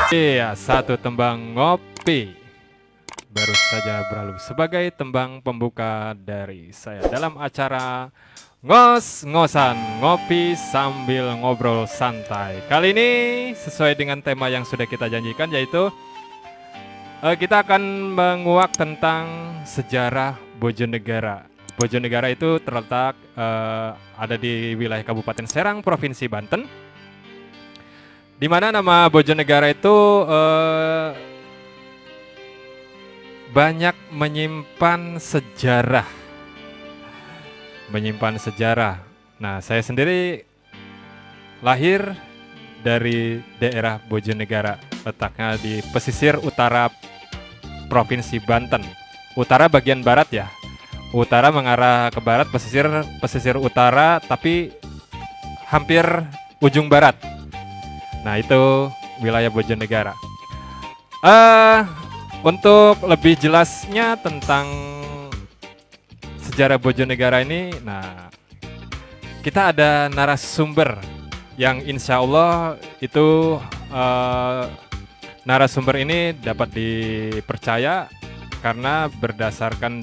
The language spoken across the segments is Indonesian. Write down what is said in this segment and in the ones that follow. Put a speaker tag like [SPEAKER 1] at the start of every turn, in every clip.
[SPEAKER 1] Iya, satu tembang ngopi baru saja berlalu sebagai tembang pembuka dari saya dalam acara ngos-ngosan ngopi sambil ngobrol santai. Kali ini sesuai dengan tema yang sudah kita janjikan, yaitu kita akan menguak tentang sejarah Bojonegara. Bojonegara itu terletak ada di wilayah Kabupaten Serang, Provinsi Banten, di mana nama Bojonegara itu banyak menyimpan sejarah. Nah, saya sendiri lahir dari daerah Bojonegara, letaknya di pesisir utara Provinsi Banten. Utara bagian barat ya. Utara mengarah ke barat, pesisir utara, tapi hampir ujung barat. Nah, itu wilayah Bojonegara. Untuk lebih jelasnya tentang sejarah Bojonegara ini, nah, kita ada narasumber yang insya Allah itu narasumber ini dapat dipercaya karena berdasarkan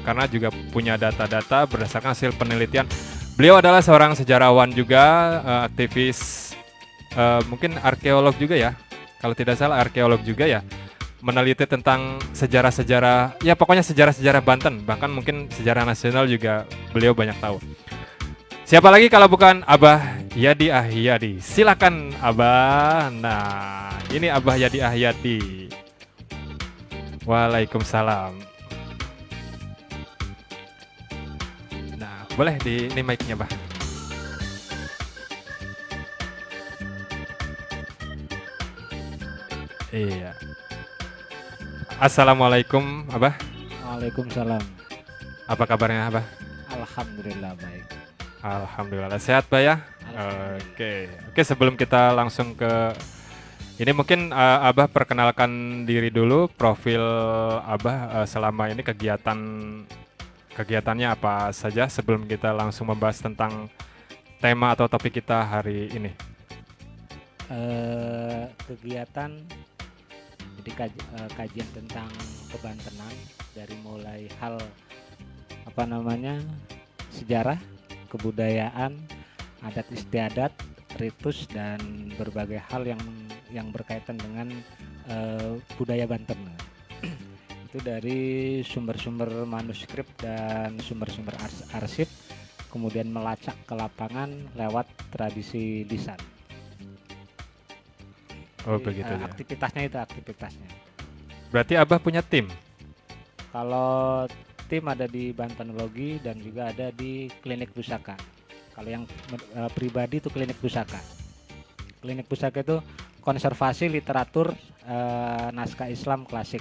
[SPEAKER 1] karena juga punya data-data berdasarkan hasil penelitian. Beliau adalah seorang sejarawan juga, aktivis. Mungkin arkeolog juga ya, kalau tidak salah arkeolog juga ya, meneliti tentang sejarah-sejarah, ya pokoknya sejarah-sejarah Banten, bahkan mungkin sejarah nasional juga beliau banyak tahu. Siapa lagi kalau bukan Abah Yadi Ahyadi. Silakan Abah. Nah, ini Abah Yadi Ahyadi. Waalaikumsalam. Nah, boleh di ini mic-nya, Bah. Iya. Assalamualaikum, Abah.
[SPEAKER 2] Waalaikumsalam.
[SPEAKER 1] Apa kabarnya, Abah?
[SPEAKER 2] Alhamdulillah baik.
[SPEAKER 1] Alhamdulillah sehat, Pak ya. Oke. Sebelum kita langsung ke ini, mungkin Abah perkenalkan diri dulu, profil Abah selama ini kegiatannya apa saja sebelum kita langsung membahas tentang tema atau topik kita hari ini.
[SPEAKER 2] Kegiatan jadi kajian tentang kebantenan dari mulai hal sejarah, kebudayaan, adat istiadat, ritus, dan berbagai hal yang berkaitan dengan budaya Banten. Itu dari sumber-sumber manuskrip dan sumber-sumber arsip, kemudian melacak ke lapangan lewat tradisi lisan.
[SPEAKER 1] Oh begitu ya.
[SPEAKER 2] Aktivitasnya.
[SPEAKER 1] Berarti Abah punya tim?
[SPEAKER 2] Kalau tim ada di Bantenologi dan juga ada di Klinik Pusaka. Kalau yang pribadi itu Klinik Pusaka. Klinik Pusaka itu konservasi literatur naskah Islam klasik.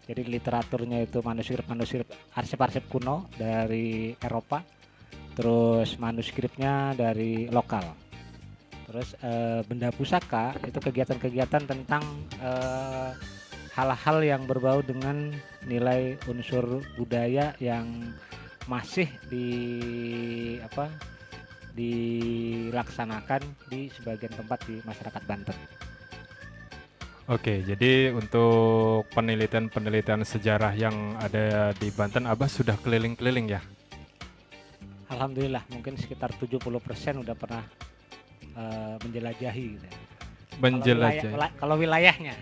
[SPEAKER 2] Jadi literaturnya itu manuskrip arsip-arsip kuno dari Eropa, terus manuskripnya dari lokal. Terus benda pusaka itu kegiatan-kegiatan tentang hal-hal yang berbau dengan nilai unsur budaya yang masih dilaksanakan di sebagian tempat di masyarakat Banten.
[SPEAKER 1] Oke, jadi untuk penelitian sejarah yang ada di Banten, Abah sudah keliling-keliling ya?
[SPEAKER 2] Alhamdulillah, mungkin sekitar 70% udah pernah menjelajahi gitu. Kalau wilayahnya.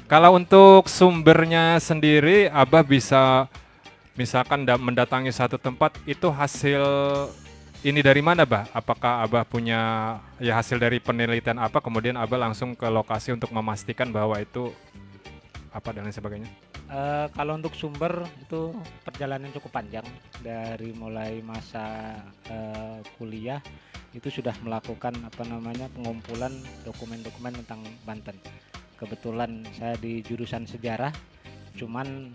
[SPEAKER 2] Kalau untuk sumbernya sendiri, Abah bisa misalkan mendatangi satu tempat, itu hasil ini dari mana, Bah? Apakah Abah punya ya hasil dari penelitian apa, kemudian Abah langsung ke lokasi untuk memastikan bahwa itu apa dan lain sebagainya? Kalau untuk sumber itu perjalanan cukup panjang, dari mulai masa kuliah itu sudah melakukan pengumpulan dokumen-dokumen tentang Banten. Kebetulan saya di jurusan sejarah, cuman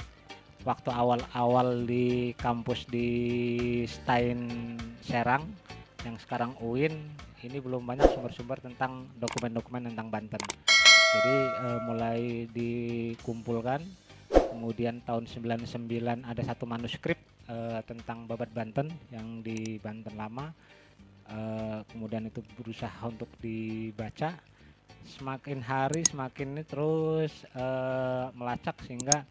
[SPEAKER 2] waktu awal-awal di kampus di Stein Serang yang sekarang UIN, ini belum banyak sumber-sumber tentang dokumen-dokumen tentang Banten. Jadi mulai dikumpulkan, kemudian tahun 99 ada satu manuskrip tentang Babat Banten yang di Banten lama. Kemudian itu berusaha untuk dibaca. Semakin hari semakin ini terus melacak sehingga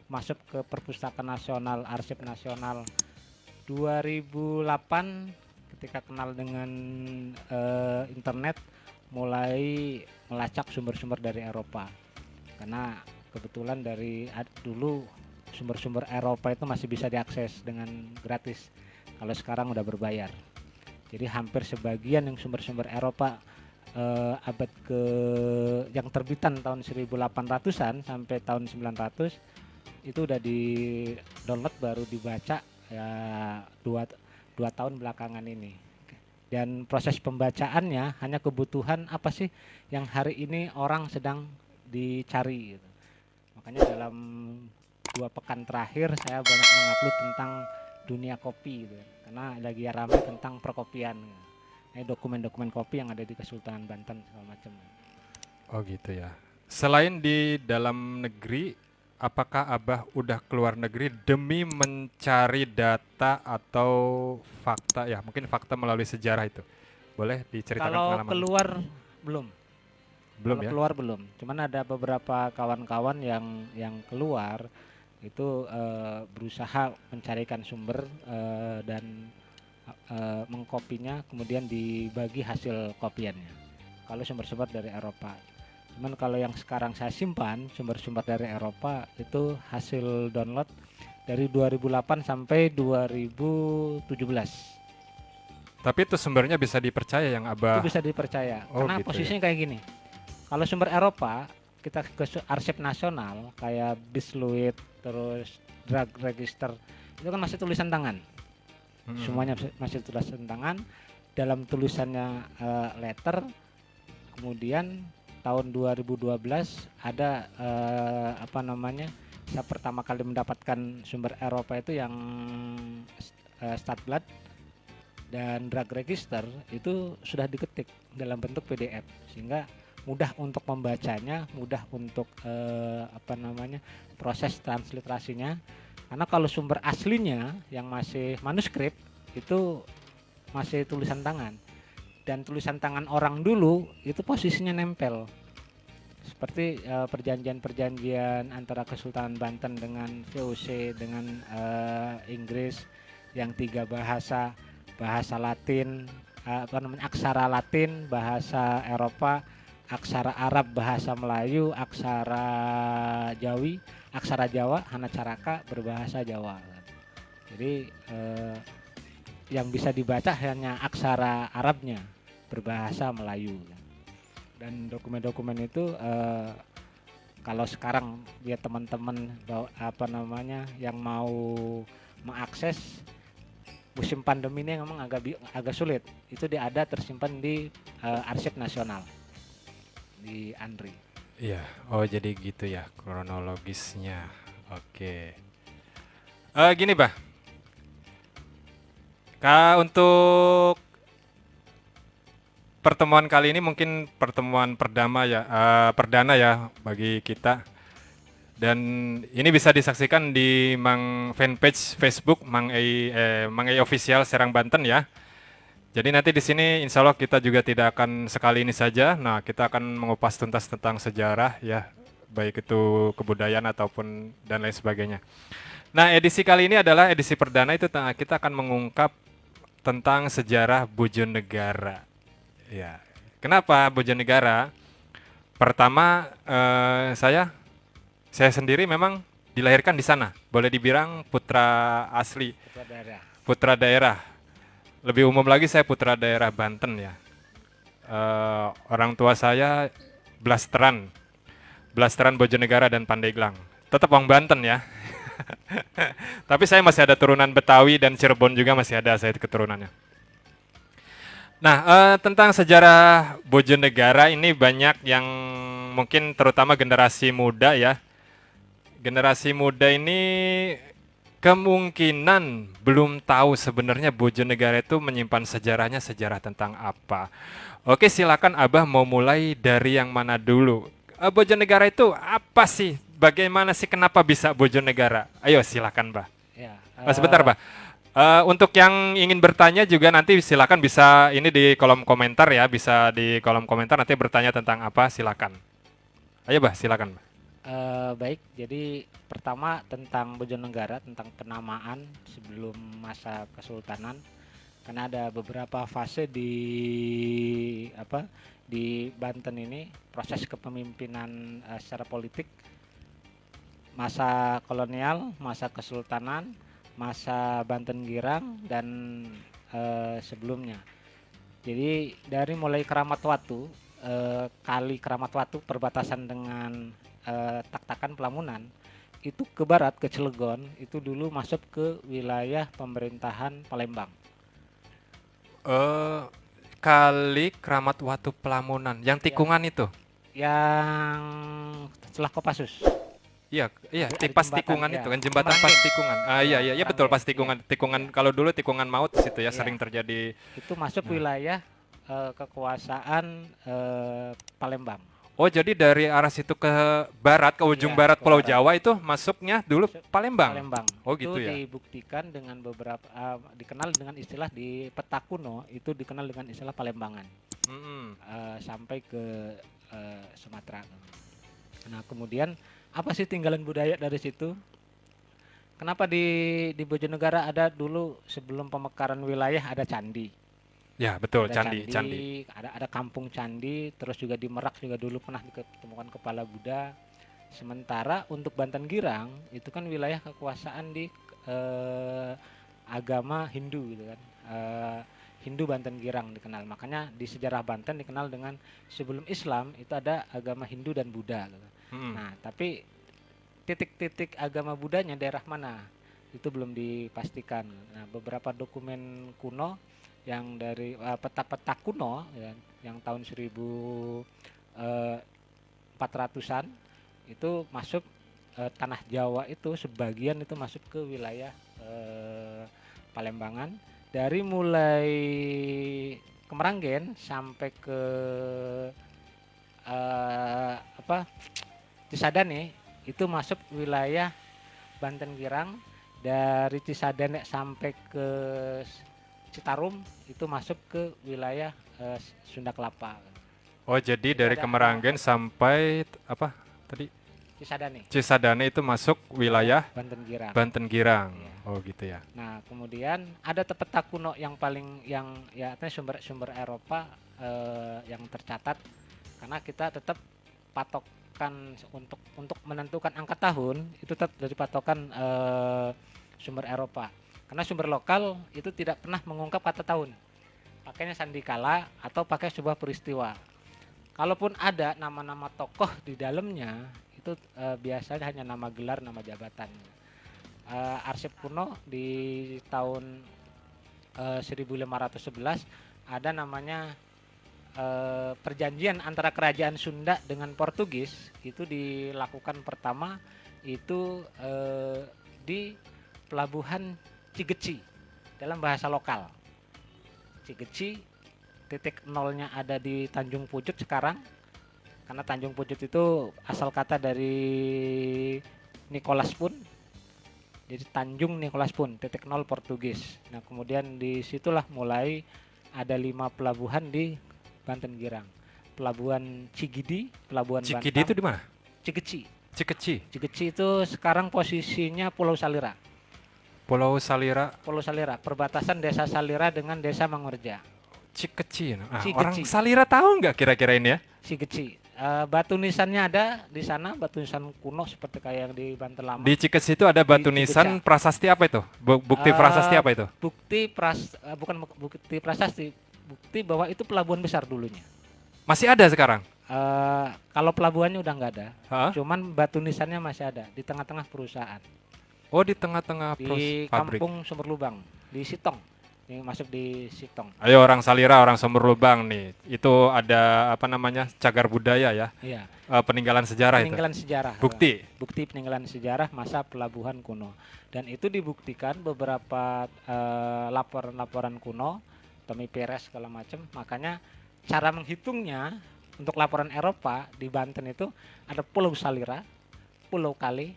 [SPEAKER 2] masuk ke Perpustakaan Nasional, Arsip Nasional 2008 ketika kenal dengan internet, mulai melacak sumber-sumber dari Eropa. Karena kebetulan dari dulu sumber-sumber Eropa itu masih bisa diakses dengan gratis. Kalau sekarang udah berbayar. Jadi hampir sebagian yang sumber-sumber Eropa abad ke yang terbitan tahun 1800-an sampai tahun 900 itu udah di download baru dibaca ya 2 tahun belakangan ini. Dan proses pembacaannya hanya kebutuhan apa sih yang hari ini orang sedang dicari gitu. Makanya dalam 2 pekan terakhir saya banyak mengupload tentang dunia kopi gitu. Karena lagi ramai tentang perkopian. Dokumen-dokumen kopi yang ada di Kesultanan Banten segala macam.
[SPEAKER 1] Oh gitu ya. Selain di dalam negeri, apakah Abah udah keluar negeri demi mencari data atau fakta ya, mungkin fakta melalui sejarah itu? Boleh diceritakan pengalaman?
[SPEAKER 2] Kalau keluar belum.
[SPEAKER 1] Belum ya?
[SPEAKER 2] Keluar belum. Cuman ada beberapa kawan-kawan yang keluar itu berusaha mencarikan sumber dan mengkopinya, kemudian dibagi hasil kopiannya. Kalau sumber-sumber dari Eropa. Cuman kalau yang sekarang saya simpan sumber-sumber dari Eropa itu hasil download dari 2008 sampai 2017.
[SPEAKER 1] Tapi itu sumbernya bisa dipercaya yang Abah?
[SPEAKER 2] Itu bisa dipercaya. Karena
[SPEAKER 1] gitu
[SPEAKER 2] posisinya
[SPEAKER 1] ya?
[SPEAKER 2] Kayak gini. Kalau sumber Eropa kita ke arsip nasional kayak Bisluit, terus drug register, itu kan masih tulisan tangan. Semuanya masih tulisan tangan. Dalam tulisannya letter. Kemudian tahun 2012 ada saya pertama kali mendapatkan sumber Eropa itu yang Stadblad dan drug register itu sudah diketik dalam bentuk PDF sehingga mudah untuk membacanya, mudah untuk proses transliterasinya. Karena kalau sumber aslinya yang masih manuskrip itu masih tulisan tangan. Dan tulisan tangan orang dulu itu posisinya nempel. Seperti perjanjian-perjanjian antara Kesultanan Banten dengan VOC dengan Inggris yang 3 bahasa Latin, aksara Latin, bahasa Eropa, aksara Arab, bahasa Melayu, aksara Jawi, aksara Jawa, Hana Caraka berbahasa Jawa. Jadi yang bisa dibaca hanya aksara Arabnya berbahasa Melayu. Dan dokumen-dokumen itu kalau sekarang dia teman-teman yang mau mengakses musim pandemi ini memang agak sulit. Itu dia ada tersimpan di Arsip Nasional di Andri.
[SPEAKER 1] Iya, oh jadi gitu ya kronologisnya. Oke. Gini, Bah. Untuk pertemuan kali ini mungkin pertemuan perdana ya bagi kita. Dan ini bisa disaksikan di fanpage Facebook Mang Ei Official Serang Banten ya. Jadi nanti di sini insya Allah kita juga tidak akan sekali ini saja. Nah, kita akan mengupas tuntas tentang sejarah ya, baik itu kebudayaan ataupun dan lain sebagainya. Nah, edisi kali ini adalah edisi perdana, itu kita akan mengungkap tentang sejarah Bojonegara. Ya, kenapa Bojonegara? Pertama, saya sendiri memang dilahirkan di sana. Boleh dibilang putra asli, putra daerah. Lebih umum lagi saya putra daerah Banten ya. Orang tua saya blasteran Bojonegara dan Pandeglang. Tetap orang Banten ya. Tapi saya masih ada turunan Betawi dan Cirebon juga masih ada saya keturunannya. Nah, tentang sejarah Bojonegara ini banyak yang mungkin terutama generasi muda ya, generasi muda ini kemungkinan belum tahu sebenarnya Bojonegara itu menyimpan sejarahnya, sejarah tentang apa. Oke, silakan Abah mau mulai dari yang mana dulu? Bojonegara itu apa sih? Bagaimana sih, kenapa bisa Bojonegara? Ayo silakan, Bah.
[SPEAKER 2] Ya,
[SPEAKER 1] sebentar, Bah. Untuk yang ingin bertanya juga nanti silakan bisa ini di kolom komentar ya, bisa di kolom komentar nanti bertanya tentang apa, silakan. Ayo, Bah, silakan, Bah.
[SPEAKER 2] Baik, jadi pertama tentang Bojonegara, tentang penamaan sebelum masa Kesultanan, karena ada beberapa fase di Banten ini, proses kepemimpinan secara politik, masa kolonial, masa Kesultanan, masa Banten Girang, dan sebelumnya. Jadi dari mulai Keramat Watu, kali Keramat Watu perbatasan dengan Tak-Takan Pelamunan itu ke barat ke Cilegon, itu dulu masuk ke wilayah pemerintahan Palembang.
[SPEAKER 1] Kali Keramat Watu Pelamunan yang tikungan ya, itu
[SPEAKER 2] yang setelah Kopassus.
[SPEAKER 1] Iya, pas tikungan ya, itu kan jembatan pas tikungan. Iya betul, pas tikungan. Tikungan kalau dulu tikungan maut di situ ya, sering terjadi.
[SPEAKER 2] Itu masuk wilayah kekuasaan Palembang.
[SPEAKER 1] Oh, jadi dari arah situ ke barat, ke ujung barat Pulau Jawa itu masuknya dulu Palembang. Oh, gitu ya.
[SPEAKER 2] Itu dibuktikan dengan beberapa dikenal dengan istilah di peta kuno, itu dikenal dengan istilah Palembangan. Sampai ke Sumatera. Nah, kemudian apa sih tinggalan budaya dari situ? Kenapa di Bojonegara ada dulu sebelum pemekaran wilayah ada candi?
[SPEAKER 1] Ya, betul, candi.
[SPEAKER 2] Ada kampung candi, terus juga di Merak juga dulu pernah ditemukan kepala Buddha. Sementara untuk Banten Girang itu kan wilayah kekuasaan di agama Hindu gitu kan. Hindu Banten Girang dikenal. Makanya di sejarah Banten dikenal dengan sebelum Islam itu ada agama Hindu dan Buddha gitu. Nah, tapi titik-titik agama Buddhanya daerah mana? Itu belum dipastikan. Nah, beberapa dokumen kuno yang dari peta-peta kuno ya, yang tahun 1400-an itu masuk tanah Jawa, itu sebagian itu masuk ke wilayah Palembangan, dari mulai Kemeranggen sampai ke Cisadane itu masuk wilayah Banten Girang. Dari Cisadane sampai ke Citarum itu masuk ke wilayah Sunda Kelapa.
[SPEAKER 1] Oh, jadi dari Kemeranggen sampai apa tadi? Cisadane itu masuk wilayah Banten Girang. Ya. Oh, gitu ya.
[SPEAKER 2] Nah, kemudian ada peta kuno yang paling sumber Eropa yang tercatat, karena kita tetap patokan untuk menentukan angka tahun itu tetap dari patokan sumber Eropa. Karena sumber lokal itu tidak pernah mengungkap kata tahun, pakainya sandikala atau pakai sebuah peristiwa. Kalaupun ada nama-nama tokoh di dalamnya, itu biasanya hanya nama gelar, nama jabatan. Arsip kuno di tahun 1511 ada namanya perjanjian antara kerajaan Sunda dengan Portugis, itu dilakukan pertama itu di pelabuhan Cigeci dalam bahasa lokal. Cigeci titik nolnya ada di Tanjung Pucuk sekarang, karena Tanjung Pucuk itu asal kata dari Nicholas Pun, jadi Tanjung Nicholas Pun, titik nol Portugis. Nah, kemudian disitulah mulai ada 5 pelabuhan di Banten Girang. Pelabuhan Cigidi, pelabuhan
[SPEAKER 1] Cigidi
[SPEAKER 2] Bantam.
[SPEAKER 1] Itu di mana?
[SPEAKER 2] Cigeci itu sekarang posisinya Pulau Salira. Pulau Salira, perbatasan desa Salira dengan desa Mangurja.
[SPEAKER 1] Cigeci. Orang Salira tahu nggak kira-kira ini ya?
[SPEAKER 2] Cigeci. Batu nisannya ada di sana, batu nisan kuno seperti kayak yang di Banten lama.
[SPEAKER 1] Di Cigeci itu ada batu nisan prasasti apa itu? Bukti prasasti apa itu?
[SPEAKER 2] Bukan bukti prasasti, bukti bahwa itu pelabuhan besar dulunya.
[SPEAKER 1] Masih ada sekarang?
[SPEAKER 2] Kalau pelabuhannya udah nggak ada, cuman batu nisannya masih ada di tengah-tengah perusahaan.
[SPEAKER 1] Oh, di tengah-tengah
[SPEAKER 2] di
[SPEAKER 1] pabrik.
[SPEAKER 2] Kampung Sumber Lubang di Sitong. yang masuk di Sitong.
[SPEAKER 1] Ayo orang Salira, orang Sumber Lubang nih. Itu ada apa namanya? Cagar budaya ya.
[SPEAKER 2] Iya.
[SPEAKER 1] Peninggalan sejarah
[SPEAKER 2] peninggalan sejarah.
[SPEAKER 1] Bukti.
[SPEAKER 2] Bukti peninggalan sejarah masa pelabuhan kuno. Dan itu dibuktikan beberapa laporan-laporan kuno, Tommy Perez segala macam. Makanya cara menghitungnya untuk laporan Eropa di Banten itu ada Pulau Salira, Pulau Kali,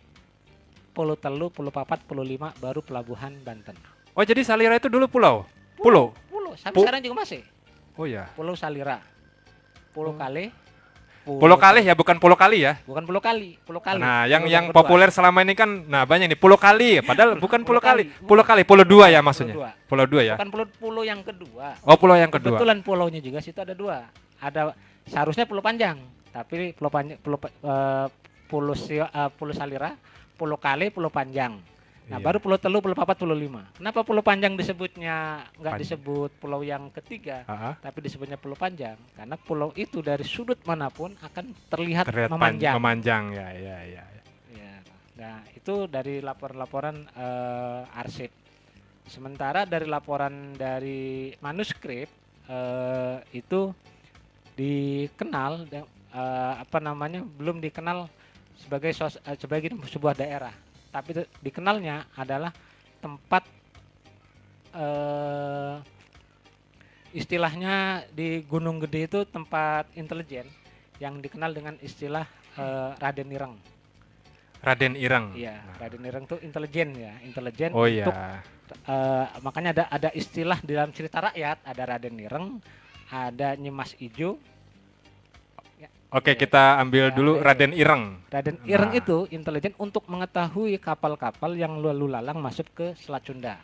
[SPEAKER 2] Pulau Telu, Pulau Papat, Pulau Lima, baru pelabuhan Banten.
[SPEAKER 1] Oh, jadi Salira itu dulu pulau? Pulau.
[SPEAKER 2] Sampai sekarang juga masih.
[SPEAKER 1] Oh ya.
[SPEAKER 2] Pulau Salira, Pulau Kali.
[SPEAKER 1] Pulau Kali ya, bukan Pulau Kali ya?
[SPEAKER 2] Bukan Pulau Kali, Pulau Kali.
[SPEAKER 1] Nah, yang populer selama ini kan, nah banyak nih Pulau Kali, padahal bukan Pulau Kali. Pulau Kali, Pulau Dua ya maksudnya. Pulau Dua ya.
[SPEAKER 2] Bukan pulau yang kedua.
[SPEAKER 1] Oh, pulau yang kedua.
[SPEAKER 2] Kebetulan pulaunya juga situ ada dua. Ada seharusnya Pulau Panjang, tapi Pulau Salira, Pulau Kali, Pulau Panjang. Nah, baru Pulau Telu, Pulau Papat, Pulau Lima. Kenapa Pulau Panjang disebutnya nggak disebut pulau yang ketiga, tapi disebutnya Pulau Panjang? Karena pulau itu dari sudut manapun akan terlihat memanjang.
[SPEAKER 1] Memanjang ya.
[SPEAKER 2] Nah, itu dari laporan-laporan arsip. Sementara dari laporan dari manuskrip itu dikenal belum dikenal sebagai sebuah daerah. Tapi dikenalnya adalah tempat istilahnya di Gunung Gede itu tempat intelijen yang dikenal dengan istilah Raden Ireng.
[SPEAKER 1] Raden Ireng.
[SPEAKER 2] Iya, Raden Ireng itu intelijen ya, intelijen
[SPEAKER 1] untuk
[SPEAKER 2] makanya ada istilah di dalam cerita rakyat, ada Raden Ireng, ada Nyimas Ijo.
[SPEAKER 1] Oke, kita ambil dulu Raden Ireng.
[SPEAKER 2] Raden Ireng itu intelijen untuk mengetahui kapal-kapal yang lalu lalang masuk ke Selat Sunda.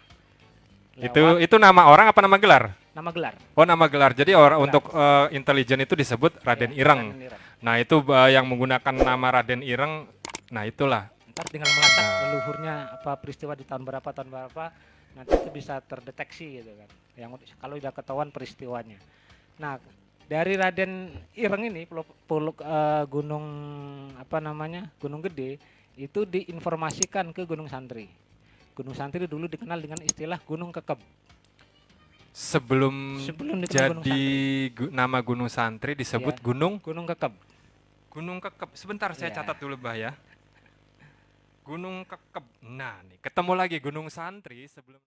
[SPEAKER 1] Itu nama orang apa nama gelar?
[SPEAKER 2] Nama gelar.
[SPEAKER 1] Oh, nama gelar. Jadi untuk intelijen itu disebut Raden Ireng. Nah, itu yang menggunakan nama Raden Ireng. Nah, itulah.
[SPEAKER 2] Ntar tinggal melacak leluhurnya apa peristiwa di tahun berapa, nanti itu bisa terdeteksi gitu kan. Yang kalau udah ketahuan peristiwanya. Nah, dari Raden Ireng ini Gunung Gunung Gede itu diinformasikan ke Gunung Santri. Gunung Santri dulu dikenal dengan istilah Gunung Kekeb.
[SPEAKER 1] Sebelum jadi nama Gunung Santri disebut Gunung
[SPEAKER 2] Kekeb.
[SPEAKER 1] Gunung Kekeb. Sebentar saya catat dulu, Bah ya. Gunung Kekeb. Nah, nih ketemu lagi Gunung Santri sebelum